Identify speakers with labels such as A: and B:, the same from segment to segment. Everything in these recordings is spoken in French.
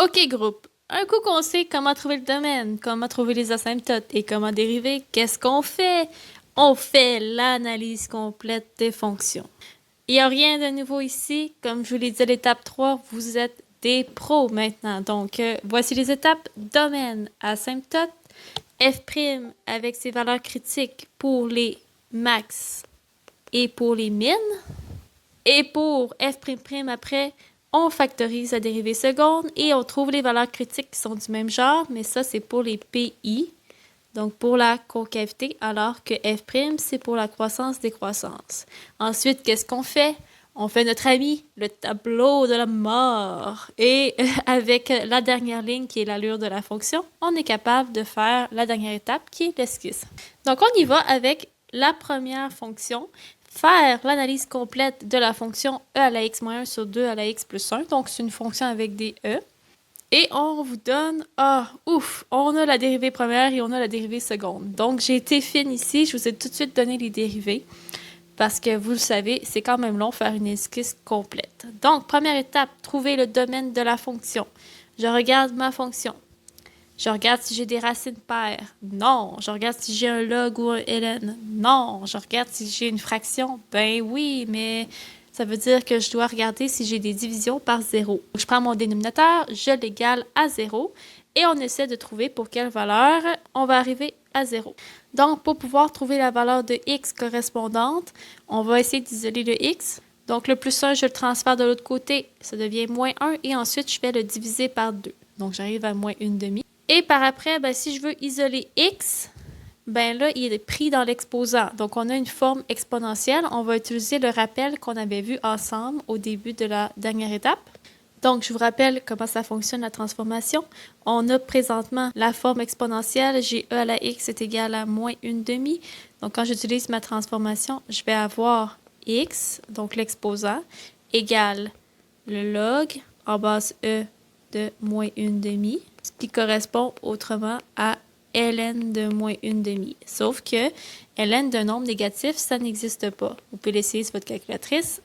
A: OK, groupe. Un coup qu'on sait comment trouver le domaine, comment trouver les asymptotes et comment dériver, qu'est-ce qu'on fait? On fait l'analyse complète des fonctions. Il n'y a rien de nouveau ici. Comme je vous l'ai dit à l'étape 3, vous êtes des pros maintenant. Donc, voici les étapes. Domaine, asymptote, f' avec ses valeurs critiques pour les max et pour les min. Et pour f' après, on factorise la dérivée seconde et on trouve les valeurs critiques qui sont du même genre, mais ça, c'est pour les PI, donc pour la concavité, alors que f', c'est pour la croissance-décroissance. Ensuite, qu'est-ce qu'on fait? On fait notre ami, le tableau de la mort. Et avec la dernière ligne qui est l'allure de la fonction, on est capable de faire la dernière étape qui est l'esquisse. Donc, on y va avec la première fonction, faire l'analyse complète de la fonction e à la x moins 1 sur 2 à la x plus 1. Donc, c'est une fonction avec des e. Et on vous donne, on a la dérivée première et on a la dérivée seconde. Donc, j'ai été fine ici, je vous ai tout de suite donné les dérivées. Parce que vous le savez, c'est quand même long faire une esquisse complète. Donc, première étape, trouver le domaine de la fonction. Je regarde ma fonction. Je regarde si j'ai des racines paires. Non. Je regarde si j'ai un log ou un ln. Non. Je regarde si j'ai une fraction. Ben oui, mais ça veut dire que je dois regarder si j'ai des divisions par 0. Je prends mon dénominateur, je l'égale à 0 et on essaie de trouver pour quelle valeur on va arriver à 0. Donc, pour pouvoir trouver la valeur de x correspondante, on va essayer d'isoler le x. Donc, le plus 1, je le transfère de l'autre côté, ça devient moins 1, et ensuite, je vais le diviser par 2. Donc, j'arrive à moins 1/2. Et par après, si je veux isoler x, là, il est pris dans l'exposant. Donc, on a une forme exponentielle. On va utiliser le rappel qu'on avait vu ensemble au début de la dernière étape. Donc, je vous rappelle comment ça fonctionne la transformation. On a présentement la forme exponentielle. J'ai e à la x est égal à moins 1/2. Donc, quand j'utilise ma transformation, je vais avoir x, donc l'exposant, égale le log en base e de moins 1/2, ce qui correspond autrement à ln de moins 1/2. Sauf que ln d'un nombre négatif, ça n'existe pas. Vous pouvez l'essayer sur votre calculatrice.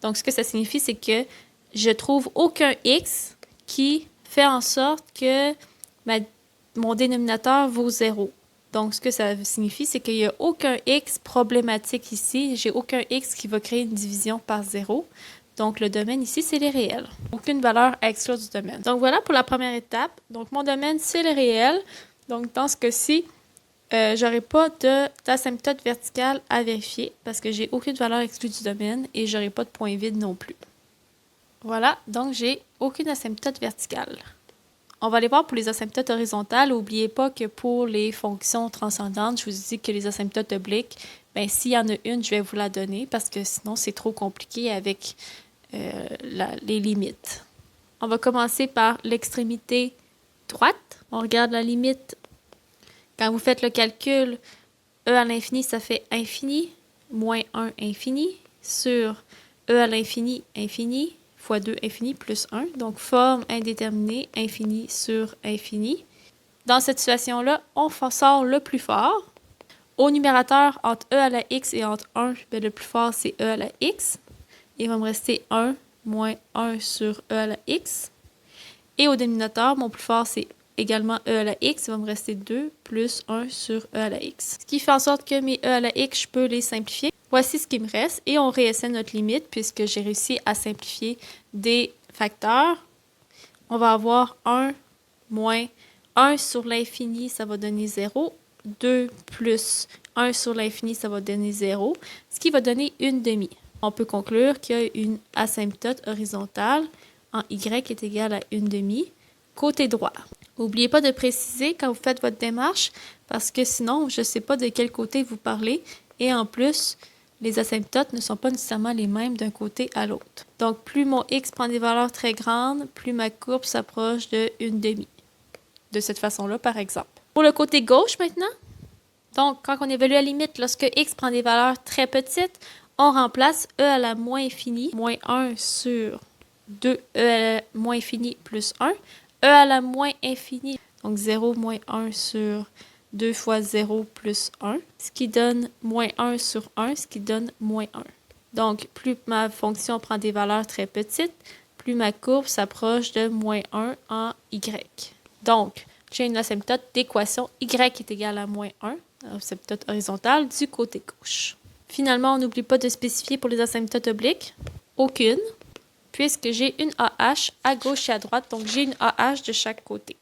A: Donc, ce que ça signifie, c'est que je trouve aucun x qui fait en sorte que mon dénominateur vaut 0. Donc, ce que ça signifie, c'est qu'il n'y a aucun x problématique ici. J'ai aucun x qui va créer une division par 0. Donc, le domaine ici, c'est les réels. Aucune valeur à exclure du domaine. Donc, voilà pour la première étape. Donc, mon domaine, c'est le réel. Donc, dans ce cas-ci, je n'aurai pas d'asymptote verticale à vérifier parce que j'ai aucune valeur exclue du domaine et je n'aurai pas de point vide non plus. Voilà, donc j'ai aucune asymptote verticale. On va aller voir pour les asymptotes horizontales. N'oubliez pas que pour les fonctions transcendantes, je vous ai dit que les asymptotes obliques, s'il y en a une, je vais vous la donner parce que sinon, c'est trop compliqué avec les limites. On va commencer par l'extrémité droite. On regarde la limite. Quand vous faites le calcul, e à l'infini, ça fait infini, moins 1 infini, sur e à l'infini, infini, fois 2 infini plus 1. Donc, forme indéterminée, infini sur infini. Dans cette situation-là, on sort le plus fort. Au numérateur, entre e à la x et entre 1, le plus fort, c'est e à la x. Il va me rester 1 moins 1 sur e à la x. Et au dénominateur, mon plus fort, c'est également e à la x. Il va me rester 2 plus 1 sur e à la x. Ce qui fait en sorte que mes e à la x, je peux les simplifier. Voici ce qui me reste et on réessaie notre limite puisque j'ai réussi à simplifier des facteurs. On va avoir 1 moins 1 sur l'infini, ça va donner 0. 2 plus 1 sur l'infini, ça va donner 0, ce qui va donner 1/2. On peut conclure qu'il y a une asymptote horizontale en y est égale à 1/2, côté droit. N'oubliez pas de préciser quand vous faites votre démarche parce que sinon, je ne sais pas de quel côté vous parlez et en plus, les asymptotes ne sont pas nécessairement les mêmes d'un côté à l'autre. Donc, plus mon x prend des valeurs très grandes, plus ma courbe s'approche de 1/2. De cette façon-là, par exemple. Pour le côté gauche maintenant, donc quand on évalue la limite, lorsque x prend des valeurs très petites, on remplace e à la moins infini, moins 1 sur 2e à la moins infini plus 1, e à la moins infini, donc 0 moins 1 sur 2 fois 0 plus 1, ce qui donne moins 1 sur 1, ce qui donne moins 1. Donc, plus ma fonction prend des valeurs très petites, plus ma courbe s'approche de moins 1 en y. Donc, j'ai une asymptote d'équation y est égale à moins 1, asymptote horizontale du côté gauche. Finalement, on n'oublie pas de spécifier pour les asymptotes obliques. Aucune, puisque j'ai une AH à gauche et à droite, donc j'ai une AH de chaque côté.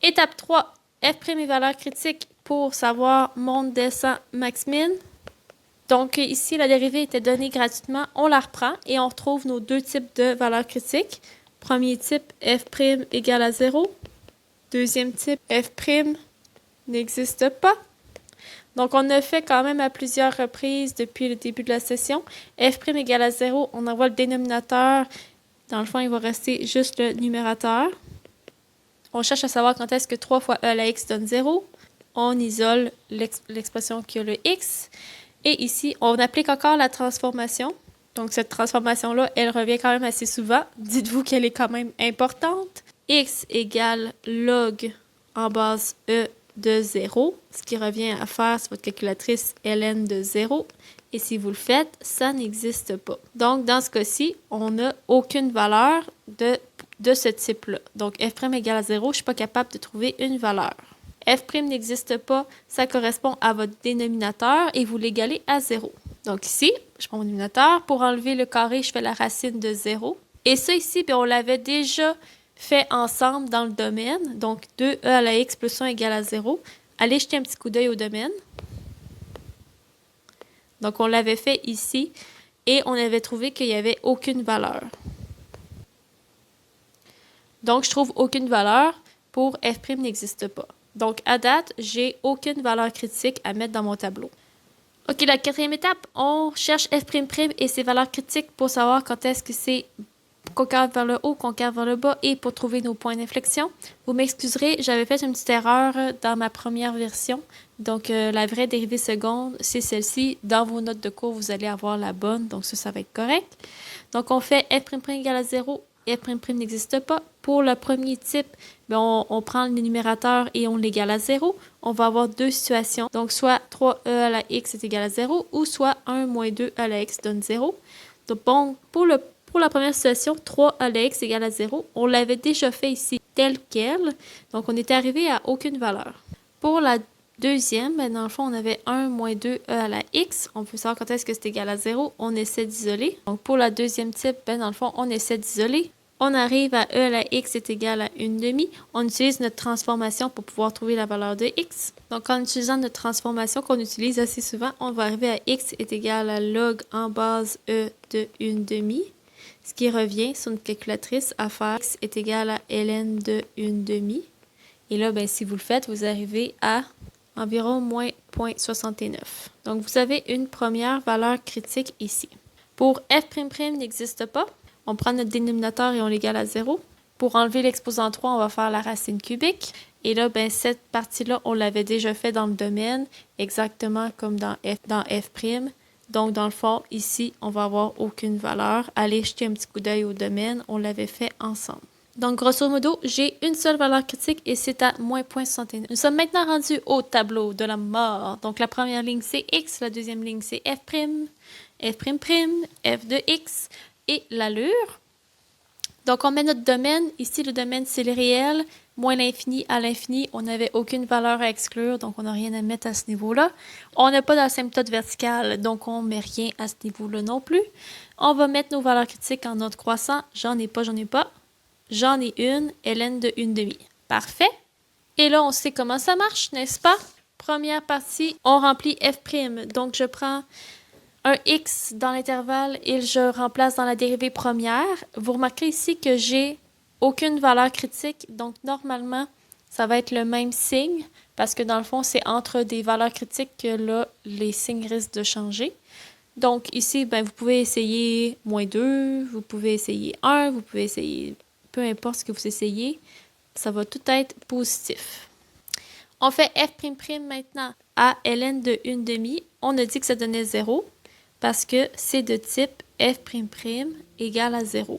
A: Étape 3, f' est valeur critique pour savoir monte, descend, max, min. Donc ici, la dérivée était donnée gratuitement. On la reprend et on retrouve nos deux types de valeurs critiques. Premier type, f' égale à 0. Deuxième type, f' n'existe pas. Donc, on a fait quand même à plusieurs reprises depuis le début de la session. F' égale à 0, on envoie le dénominateur. Dans le fond, il va rester juste le numérateur. On cherche à savoir quand est-ce que 3 fois e à la x donne 0. On isole l'expression qui a le x. Et ici, on applique encore la transformation. Donc, cette transformation-là, elle revient quand même assez souvent. Dites-vous qu'elle est quand même importante. X égale log en base e de 0, ce qui revient à faire sur votre calculatrice ln de 0. Et si vous le faites, ça n'existe pas. Donc, dans ce cas-ci, on n'a aucune valeur de ce type-là. Donc, f' égale à 0, je ne suis pas capable de trouver une valeur. F' n'existe pas, ça correspond à votre dénominateur et vous l'égalez à 0. Donc ici, je prends mon dénominateur. Pour enlever le carré, je fais la racine de 0. Et ça ici, bien, on l'avait déjà fait ensemble dans le domaine. Donc 2e à la x plus 1 égale à 0. Allez jeter un petit coup d'œil au domaine. Donc on l'avait fait ici et on avait trouvé qu'il n'y avait aucune valeur. Donc je trouve aucune valeur pour f' n'existe pas. Donc, à date, j'ai aucune valeur critique à mettre dans mon tableau. OK, la quatrième étape, on cherche f' et ses valeurs critiques pour savoir quand est-ce que c'est concave vers le haut, concave vers le bas et pour trouver nos points d'inflexion. Vous m'excuserez, j'avais fait une petite erreur dans ma première version. Donc, la vraie dérivée seconde, c'est celle-ci. Dans vos notes de cours, vous allez avoir la bonne. Donc, ça va être correct. Donc, on fait f' égale à 0. F' n'existe pas. Pour le premier type, bien, on prend le numérateur et on l'égale à 0. On va avoir deux situations. Donc, soit 3e à la x est égal à 0 ou soit 1 moins 2e à la x donne 0. Donc, bon, pour la première situation, 3e à la x égale à 0, on l'avait déjà fait ici tel quel. Donc, on était arrivé à aucune valeur. Pour la deuxième, bien, dans le fond, on avait 1 moins 2e à la x. On peut savoir quand est-ce que c'est égal à 0. On essaie d'isoler. Donc, pour la deuxième type, bien, dans le fond, on essaie d'isoler. On arrive à e à la x est égal à 1/2. On utilise notre transformation pour pouvoir trouver la valeur de x. Donc, en utilisant notre transformation qu'on utilise assez souvent, on va arriver à x est égal à log en base e de 1/2. Ce qui revient sur notre calculatrice à faire x est égal à ln de 1/2. Et là, ben, si vous le faites, vous arrivez à environ moins 0,69. Donc, vous avez une première valeur critique ici. Pour f' n'existe pas. On prend notre dénominateur et on l'égale à 0. Pour enlever l'exposant 3, on va faire la racine cubique. Et là, ben, cette partie-là, on l'avait déjà fait dans le domaine, exactement comme dans f'. Donc, dans le fond, ici, on va avoir aucune valeur. Allez jeter un petit coup d'œil au domaine. On l'avait fait ensemble. Donc, grosso modo, j'ai une seule valeur critique et c'est à moins 0,69. Nous sommes maintenant rendus au tableau de la mort. Donc, la première ligne, c'est x. La deuxième ligne, c'est f', f de x et l'allure. Donc, on met notre domaine. Ici, le domaine, c'est le réel. Moins l'infini à l'infini, on n'avait aucune valeur à exclure, donc on n'a rien à mettre à ce niveau-là. On n'a pas d'asymptote verticale, donc on ne met rien à ce niveau-là non plus. On va mettre nos valeurs critiques en ordre croissant. J'en ai pas, j'en ai pas. J'en ai une, ln de 1/2. Parfait. Et là, on sait comment ça marche, n'est-ce pas? Première partie, on remplit f'. Donc, je prends un x dans l'intervalle et je remplace dans la dérivée première. Vous remarquez ici que j'ai aucune valeur critique. Donc, normalement, ça va être le même signe parce que dans le fond, c'est entre des valeurs critiques que là, les signes risquent de changer. Donc, ici, ben, vous pouvez essayer moins 2, vous pouvez essayer 1, vous pouvez essayer peu importe ce que vous essayez. Ça va tout être positif. On fait f' maintenant à ln de 1/2. On a dit que ça donnait 0. Parce que c'est de type f'' égale à 0.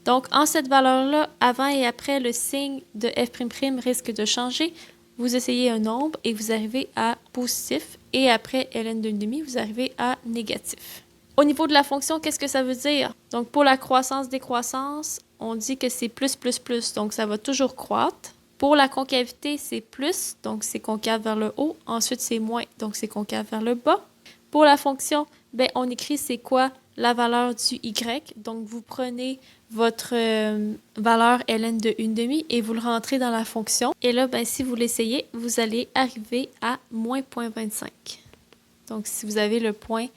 A: Donc, en cette valeur-là, avant et après, le signe de f'' risque de changer. Vous essayez un nombre et vous arrivez à positif. Et après ln de 1/2, vous arrivez à négatif. Au niveau de la fonction, qu'est-ce que ça veut dire? Donc, pour la croissance-décroissance, on dit que c'est plus, donc ça va toujours croître. Pour la concavité, c'est plus, donc c'est concave vers le haut. Ensuite, c'est moins, donc c'est concave vers le bas. Pour la fonction, ben, on écrit c'est quoi la valeur du y. Donc, vous prenez votre valeur ln de 1/2 et vous le rentrez dans la fonction. Et là, ben, si vous l'essayez, vous allez arriver à moins 0,25. Donc, si vous avez le point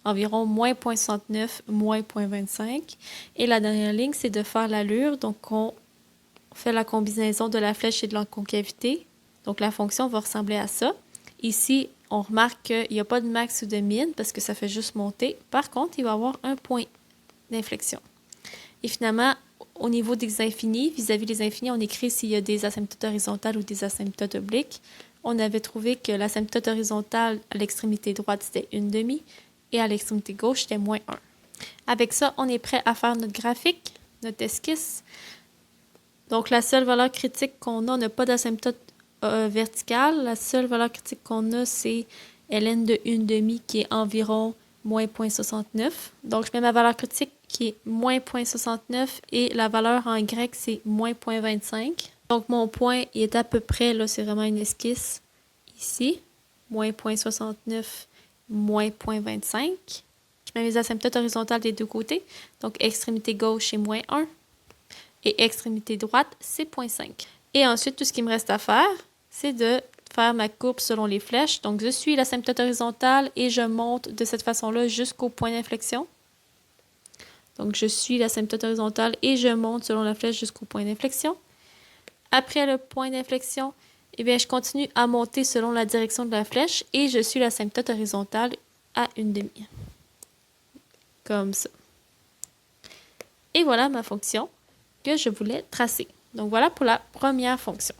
A: environ moins 0,69, moins 0,25. Et la dernière ligne, c'est de faire l'allure. Donc, on fait la combinaison de la flèche et de la concavité. Donc, la fonction va ressembler à ça. Ici, on remarque qu'il n'y a pas de max ou de min parce que ça fait juste monter. Par contre, il va y avoir un point d'inflexion. Et finalement, au niveau des infinis, vis-à-vis des infinis, on écrit s'il y a des asymptotes horizontales ou des asymptotes obliques. On avait trouvé que l'asymptote horizontale à l'extrémité droite, c'était 1/2 et à l'extrémité gauche, c'était moins 1. Avec ça, on est prêt à faire notre graphique, notre esquisse. Donc, la seule valeur critique qu'on a, on n'a pas d'asymptote verticale. La seule valeur critique qu'on a, c'est ln de 1/2 qui est environ moins 0,69. Donc, je mets ma valeur critique qui est moins 0,69 et la valeur en grec, c'est moins 0,25. Donc, mon point il est à peu près, là, c'est vraiment une esquisse ici, moins 0,69, moins 0,25. Je mets mes asymptotes horizontales des deux côtés. Donc, extrémité gauche, c'est moins 1 et extrémité droite, c'est 0,5. Et ensuite, tout ce qui me reste à faire, c'est de faire ma courbe selon les flèches. Donc, je suis l'asymptote horizontale et je monte de cette façon-là jusqu'au point d'inflexion. Donc, je suis l'asymptote horizontale et je monte selon la flèche jusqu'au point d'inflexion. Après le point d'inflexion, eh bien, je continue à monter selon la direction de la flèche et je suis l'asymptote horizontale à 1/2. Comme ça. Et voilà ma fonction que je voulais tracer. Donc, voilà pour la première fonction.